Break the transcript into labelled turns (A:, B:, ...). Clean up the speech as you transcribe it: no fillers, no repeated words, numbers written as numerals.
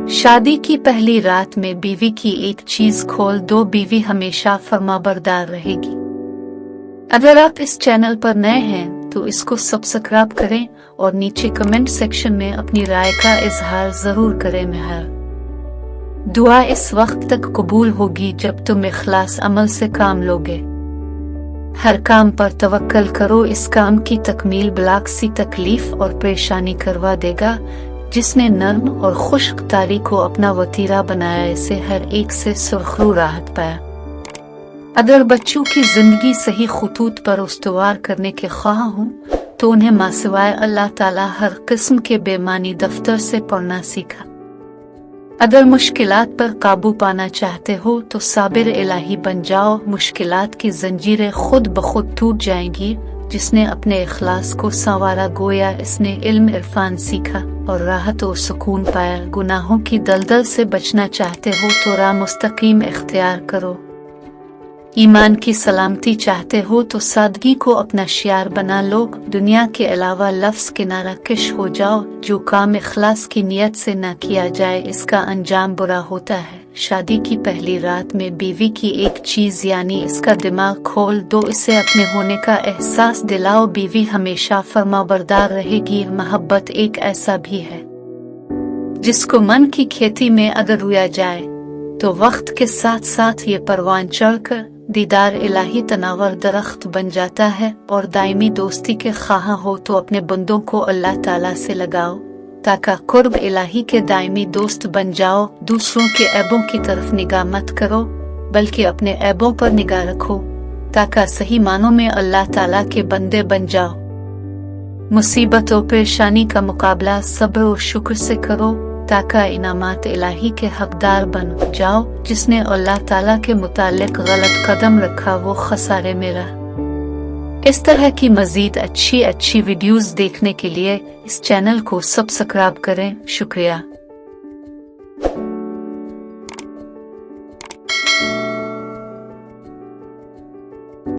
A: शादी की पहली रात में बीवी की एक चीज खोल दो, बीवी हमेशा फरमाबरदार रहेगी। अगर आप इस चैनल पर नए हैं तो इसको सब्सक्राइब करें और नीचे कमेंट सेक्शन में अपनी राय का इजहार जरूर करें। मेहर दुआ इस वक्त तक कबूल होगी जब तुम इखलास अमल से काम लोगे। हर काम पर तवक्कल करो, इस काम की तकमील ब्लाक सी तकलीफ और परेशानी करवा देगा। जिसने नर्म और खुश्क तारी को अपना वतीरा बनाया, इसे हर एक से सुरखरू राहत पाया। अगर बच्चों की जिंदगी सही खुतूत पर उस्तवार करने के ख्वाह हूँ तो उन्हें मासिवाय अल्लाह ताला हर किस्म के बेमानी दफ्तर से पढ़ना सीखा। अगर मुश्किलात पर काबू पाना चाहते हो तो साबिर इलाही बन जाओ, मुश्किलात की जंजीरें खुद ब खुद टूट जाएंगी। जिसने अपने इखलास को संवारा, गोया इसने इल्म इरफान सीखा और राहत और सुकून पाया। गुनाहों की दलदल से बचना चाहते हो तो राह मुस्तकीम इख्तियार करो। ईमान की सलामती चाहते हो तो सादगी को अपना शियार बना लो। दुनिया के अलावा लफ्ज किनारा कश हो जाओ। जो काम इखलास की नियत से न किया जाए इसका अंजाम बुरा होता है। शादी की पहली रात में बीवी की एक चीज यानी इसका दिमाग खोल दो, इसे अपने होने का एहसास दिलाओ। बीवी हमेशा फरमाबरदार रहेगी। मोहब्बत एक ऐसा भी है जिसको मन की खेती में अगर रोया जाए तो वक्त के साथ साथ ये परवान चढ़कर दीदार इलाही तनावर दरख्त बन जाता है। और दायमी दोस्ती के ख्वाह हो तो अपने बंदों को अल्लाह ताला से लगाओ ताकि कुर्ब इलाही के दायमी दोस्त बन जाओ। दूसरों के ऐबों की तरफ निगाह मत करो बल्कि अपने ऐबों पर निगाह रखो ताकि सही मानों में अल्लाह ताला के बंदे बन जाओ। मुसीबत और परेशानी का मुकाबला सब्र और शुक्र से करो ताकि इनामात इलाही के हकदार बन जाओ। जिसने अल्लाह ताला के मुतालिक गलत कदम रखा वो खसारे में रहा। इस तरह की मजीद अच्छी वीडियोस देखने के लिए इस चैनल को सब्सक्राइब करें। शुक्रिया।